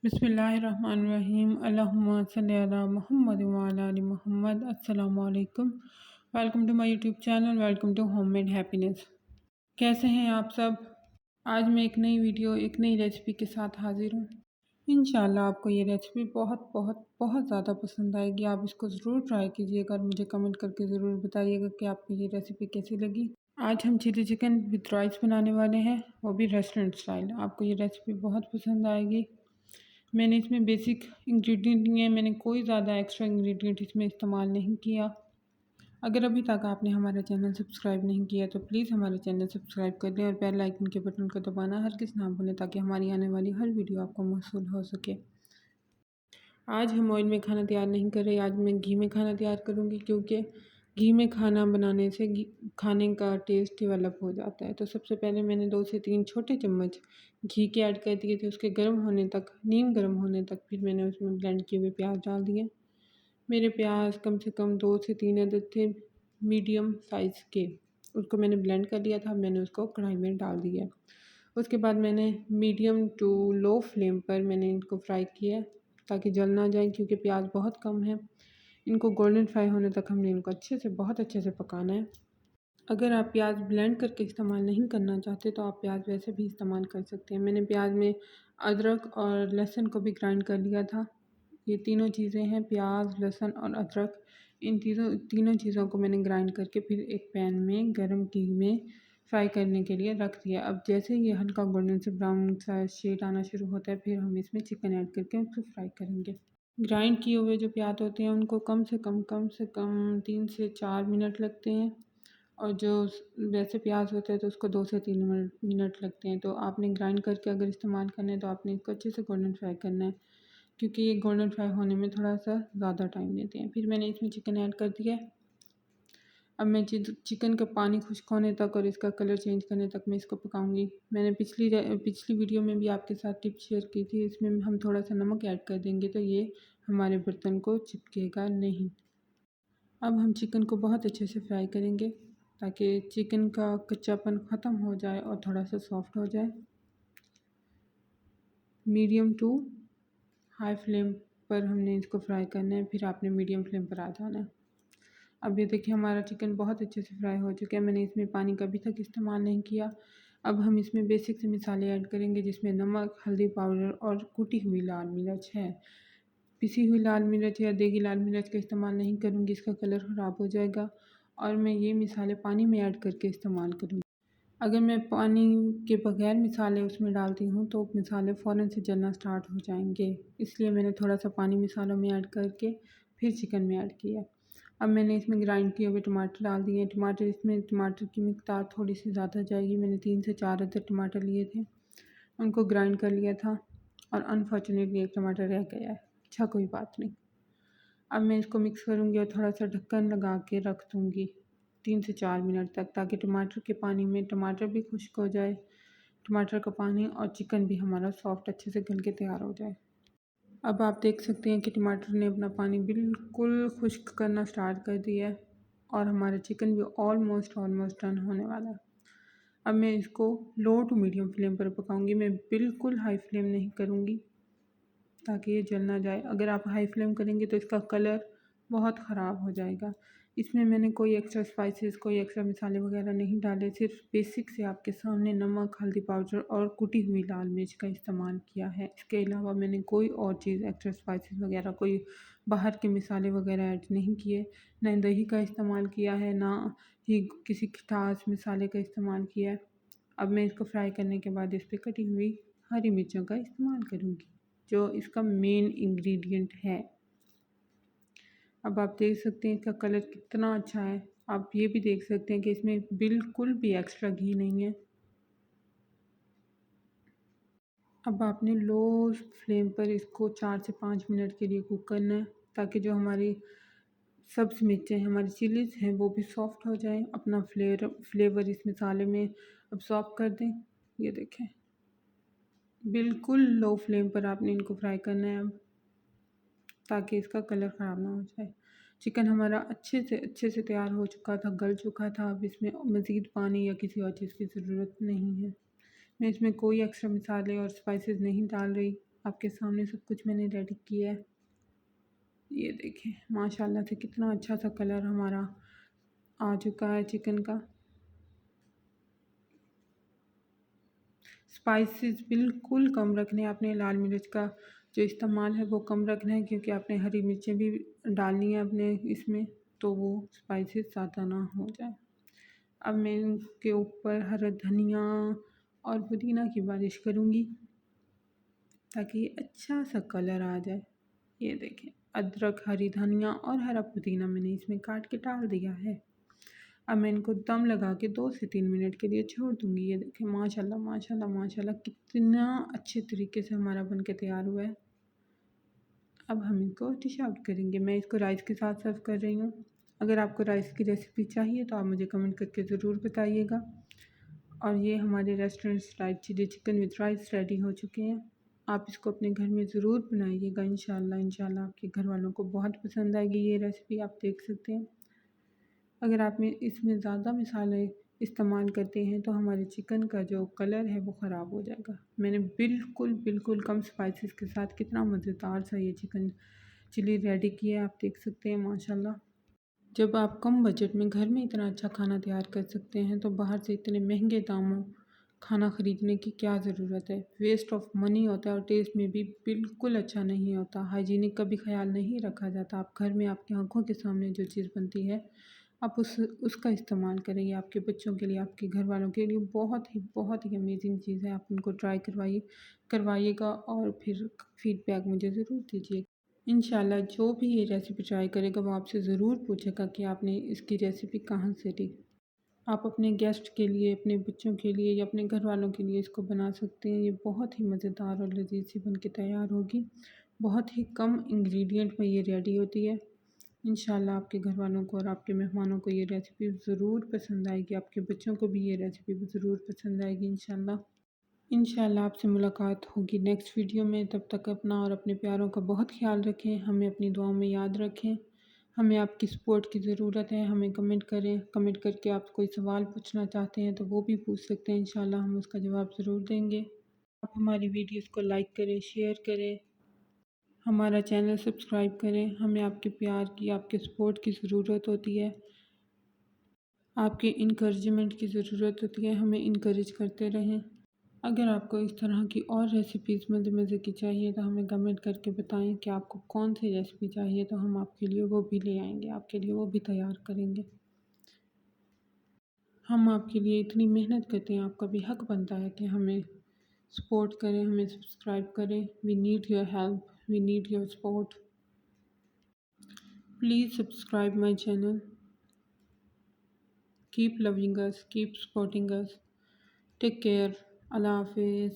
बिस्मिल्लाहिर्रहमानिर्रहीम अल्लाहुम्मा सल्ली अला मुहम्मद व अला आलि मुहम्मद। अस्सलामु अलैकुम। Welcome to my YouTube channel. Welcome to homemade happiness. कैसे हैं आप सब? आज मैं एक नई वीडियो एक नई रेसिपी के साथ हाजिर हूँ। इंशाल्लाह आपको ये रेसिपी बहुत बहुत बहुत ज़्यादा पसंद आएगी। आप इसको ज़रूर ट्राई कीजिएगा और मुझे कमेंट करके ज़रूर बताइएगा कि आपको ये रेसिपी कैसी लगी। आज हम चिली चिकन विद राइस बनाने वाले हैं, वो भी रेस्टोरेंट स्टाइल। आपको ये रेसिपी बहुत पसंद आएगी। मैंने इसमें बेसिक इंग्रेडिएंट लिए हैं, मैंने कोई ज़्यादा एक्स्ट्रा इंग्रेडिएंट इसमें इस्तेमाल नहीं किया। अगर अभी तक आपने हमारा चैनल सब्सक्राइब नहीं किया तो प्लीज़ हमारे चैनल सब्सक्राइब कर लें और बेल आइकन के बटन को दबाना हर किस ना भूलें ताकि हमारी आने वाली हर वीडियो आपको मौसूल हो सके। आज हम ऑयल में खाना तैयार नहीं कर रहे, आज मैं घी में खाना तैयार करूँगी, क्योंकि घी में खाना बनाने से खाने का टेस्ट डेवलप हो जाता है। तो सबसे पहले मैंने 2 से 3 छोटे चम्मच घी के ऐड कर दिए थे। उसके गर्म होने तक, नीम गर्म होने तक, फिर मैंने उसमें ब्लेंड किए हुए प्याज डाल दिए। मेरे प्याज कम से कम 2 से 3 अदद थे, मीडियम साइज़ के। उसको मैंने ब्लेंड कर लिया था, मैंने उसको कढ़ाई में डाल दिया। उसके बाद मैंने मीडियम टू लो फ्लेम पर मैंने इनको फ्राई किया ताकि जल ना जाए, क्योंकि प्याज बहुत कम है। इनको गोल्डन फ्राई होने तक हमने इनको बहुत अच्छे से पकाना है। अगर आप प्याज ब्लेंड करके इस्तेमाल नहीं करना चाहते तो आप प्याज वैसे भी इस्तेमाल कर सकते हैं। मैंने प्याज में अदरक और लहसुन को भी ग्राइंड कर लिया था। ये तीनों चीज़ें हैं, प्याज, लहसुन और अदरक। इन तीनों चीज़ों को मैंने ग्राइंड करके फिर एक पैन में गर्म घी में फ्राई करने के लिए रख दिया। अब जैसे ये हल्का गोल्डन से ब्राउन सा शेड आना शुरू होता है, फिर हम इसमें चिकन ऐड करके उसको फ्राई करेंगे। ग्राइंड किए हुए जो प्याज होते हैं उनको कम से कम 3 से 4 मिनट लगते हैं, और जो वैसे प्याज होते हैं तो उसको 2 से 3 मिनट लगते हैं। तो आपने ग्राइंड करके अगर इस्तेमाल करना है तो आपने इसको अच्छे से गोल्डन फ्राई करना है, क्योंकि ये गोल्डन फ्राई होने में थोड़ा सा ज़्यादा टाइम लेते हैं। फिर मैंने इसमें चिकन ऐड कर दिया। अब मैं चिकन का पानी खुश्क होने तक और इसका कलर चेंज करने तक मैं इसको पकाऊंगी। मैंने पिछली वीडियो में भी आपके साथ टिप शेयर की थी, इसमें हम थोड़ा सा नमक ऐड कर देंगे तो ये हमारे बर्तन को चिपकेगा नहीं। अब हम चिकन को बहुत अच्छे से फ्राई करेंगे ताकि चिकन का कच्चापन ख़त्म हो जाए और थोड़ा सा सॉफ्ट हो जाए। मीडियम टू हाई फ्लेम पर हमने इसको फ्राई करना है, फिर आपने मीडियम फ्लेम पर आ जाना है। अब ये देखिए हमारा चिकन बहुत अच्छे से फ्राई हो चुका है। मैंने इसमें पानी का अभी तक इस्तेमाल नहीं किया। अब हम इसमें बेसिक से मसाले ऐड करेंगे, जिसमें नमक, हल्दी पाउडर और कुटी हुई लाल मिर्च है। पिसी हुई लाल मिर्च या देगी लाल मिर्च का इस्तेमाल नहीं करूँगी, इसका कलर ख़राब हो जाएगा। और मैं ये मसाले पानी में ऐड करके इस्तेमाल करूँगी। अगर मैं पानी के बगैर मसाले उसमें डालती हूँ तो मसाले फ़ौरन से जलना स्टार्ट हो जाएंगे, इसलिए मैंने थोड़ा सा पानी मसालों में ऐड करके फिर चिकन में ऐड किया। अब मैंने इसमें ग्राइंड किए हुए टमाटर डाल दिए। टमाटर की मिकदार थोड़ी सी ज़्यादा जाएगी। मैंने 3 से 4 अदद टमाटर लिए थे, उनको ग्राइंड कर लिया था, और अनफॉर्चुनेटली एक टमाटर रह गया है। अच्छा, कोई बात नहीं। अब मैं इसको मिक्स करूँगी और थोड़ा सा ढक्कन लगा के रख दूँगी 3 से 4 मिनट तक, ताकि टमाटर के पानी में टमाटर भी खुश्क हो जाए, टमाटर का पानी और चिकन भी हमारा सॉफ्ट अच्छे से गल के तैयार हो जाए। अब आप देख सकते हैं कि टमाटर ने अपना पानी बिल्कुल खुश्क करना स्टार्ट कर दिया है और हमारा चिकन भी ऑलमोस्ट डन होने वाला है। अब मैं इसको लो टू मीडियम फ्लेम पर पकाऊंगी। मैं बिल्कुल हाई फ्लेम नहीं करूँगी ताकि ये जल ना जाए। अगर आप हाई फ्लेम करेंगे तो इसका कलर बहुत ख़राब हो जाएगा। इसमें मैंने कोई एक्स्ट्रा स्पाइसेस, कोई एक्स्ट्रा मसाले वगैरह नहीं डाले, सिर्फ बेसिक से आपके सामने नमक, हल्दी पाउडर और कुटी हुई लाल मिर्च का इस्तेमाल किया है। इसके अलावा मैंने कोई और चीज़, एक्स्ट्रा स्पाइसेस वगैरह, कोई बाहर के मसाले वगैरह ऐड नहीं किए। ना दही का इस्तेमाल किया है, ना ही किसी खटास मसाले का इस्तेमाल किया है। अब मैं इसको फ्राई करने के बाद इस पर कटी हुई हरी मिर्चों का इस्तेमाल करूँगी, जो इसका मेन इंग्रेडिएंट है। अब आप देख सकते हैं इसका कलर कितना अच्छा है। आप ये भी देख सकते हैं कि इसमें बिल्कुल भी एक्स्ट्रा घी नहीं है। अब आपने लो फ्लेम पर इसको 4 से 5 मिनट के लिए कुक करना है, ताकि जो हमारी सब्ज़ मिर्चें हैं, हमारी चिलीज़ हैं, वो भी सॉफ्ट हो जाएं, अपना फ्लेवर इस मसाले में अब्सॉर्ब कर दें। ये देखें, बिल्कुल लो फ्लेम पर आपने इनको फ्राई करना है अब, ताकि इसका कलर ख़राब ना हो जाए। चिकन हमारा अच्छे से तैयार हो चुका था, गल चुका था। अब इसमें मज़ीद पानी या किसी और चीज़ की ज़रूरत नहीं है। मैं इसमें कोई एक्स्ट्रा मसाले और स्पाइसेस नहीं डाल रही। आपके सामने सब कुछ मैंने रेडी किया है। ये देखें माशाल्लाह से कितना अच्छा सा कलर हमारा आ चुका है चिकन का। स्पाइसेस बिल्कुल कम रखने हैं आपने, लाल मिर्च का जो इस्तेमाल है वो कम रखना है, क्योंकि आपने हरी मिर्चें भी डालनी है अपने इसमें, तो वो स्पाइसेस ज़्यादा ना हो जाए। अब मैं इनके ऊपर हरा धनिया और पुदीना की बारिश करूँगी ताकि अच्छा सा कलर आ जाए। ये देखें अदरक, हरी धनिया और हरा पुदीना मैंने इसमें काट के डाल दिया है। अब मैं इनको दम लगा के 2 से 3 मिनट के लिए छोड़ दूँगी। ये देखें माशाल्लाह माशाल्लाह माशाल्लाह कितना अच्छे तरीके से हमारा बन के तैयार हुआ है। अब हम इसको डिश आउट करेंगे। मैं इसको राइस के साथ सर्व कर रही हूँ। अगर आपको राइस की रेसिपी चाहिए तो आप मुझे कमेंट करके ज़रूर बताइएगा। और ये हमारे restaurant style chilli chicken with rice ready हो चुके हैं। आप इसको अपने घर में ज़रूर बनाइएगा। इंशाल्लाह आपके घर वालों को बहुत पसंद आएगी ये रेसिपी। आप देख सकते हैं अगर आप में इसमें ज़्यादा मसाले इस्तेमाल करते हैं तो हमारे चिकन का जो कलर है वो ख़राब हो जाएगा। मैंने बिल्कुल कम स्पाइसेस के साथ कितना मज़ेदार सा ये चिकन चिली रेडी किया है। आप देख सकते हैं माशाल्लाह। जब आप कम बजट में घर में इतना अच्छा खाना तैयार कर सकते हैं तो बाहर से इतने महंगे दामों खाना ख़रीदने की क्या ज़रूरत है। वेस्ट ऑफ मनी होता है और टेस्ट में भी बिल्कुल अच्छा नहीं होता। हाइजीनिक का भी ख्याल नहीं रखा जाता। आप घर में आपकी आंखों के सामने जो चीज़ बनती है आप उसका इस्तेमाल करें। ये आपके बच्चों के लिए, आपके घर वालों के लिए बहुत ही अमेजिंग चीज़ है। आप उनको ट्राई करवाइएगा और फिर फीडबैक मुझे ज़रूर दीजिए। इंशाल्लाह जो भी ये रेसिपी ट्राई करेगा वो आपसे ज़रूर पूछेगा कि आपने इसकी रेसिपी कहाँ से ली। आप अपने गेस्ट के लिए, अपने बच्चों के लिए या अपने घर वालों के लिए इसको बना सकते हैं। ये बहुत ही मज़ेदार और लजीज सी बन के तैयार होगी। बहुत ही कम इंग्रेडिएंट में ये रेडी होती है। इंशाल्लाह आपके घर वालों को और आपके मेहमानों को ये रेसिपी ज़रूर पसंद आएगी। आपके बच्चों को भी ये रेसिपी ज़रूर पसंद आएगी इंशाल्लाह आपसे मुलाकात होगी नेक्स्ट वीडियो में। तब तक अपना और अपने प्यारों का बहुत ख्याल रखें। हमें अपनी दुआओं में याद रखें। हमें आपकी सपोर्ट की ज़रूरत है। हमें कमेंट करें। कमेंट करके आप कोई सवाल पूछना चाहते हैं तो वो भी पूछ सकते हैं। इंशाल्लाह हम उसका जवाब ज़रूर देंगे। आप हमारी वीडियोस को लाइक करें, शेयर करें, हमारा चैनल सब्सक्राइब करें। हमें आपके प्यार की, आपके सपोर्ट की ज़रूरत होती है। आपके इनकरेजमेंट की ज़रूरत होती है। हमें इनकरेज करते रहें। अगर आपको इस तरह की और रेसिपीज़ मज़े मज़े की चाहिए तो हमें कमेंट करके बताएं कि आपको कौन सी रेसिपी चाहिए, तो हम आपके लिए वो भी ले आएंगे, आपके लिए वो भी तैयार करेंगे। हम आपके लिए इतनी मेहनत करते हैं, आपका भी हक बनता है कि हमें सपोर्ट करें, हमें सब्सक्राइब करें। We need your help, we need your support. Please subscribe my channel. Keep loving us, keep supporting us. Take care. Allah हाफिज़।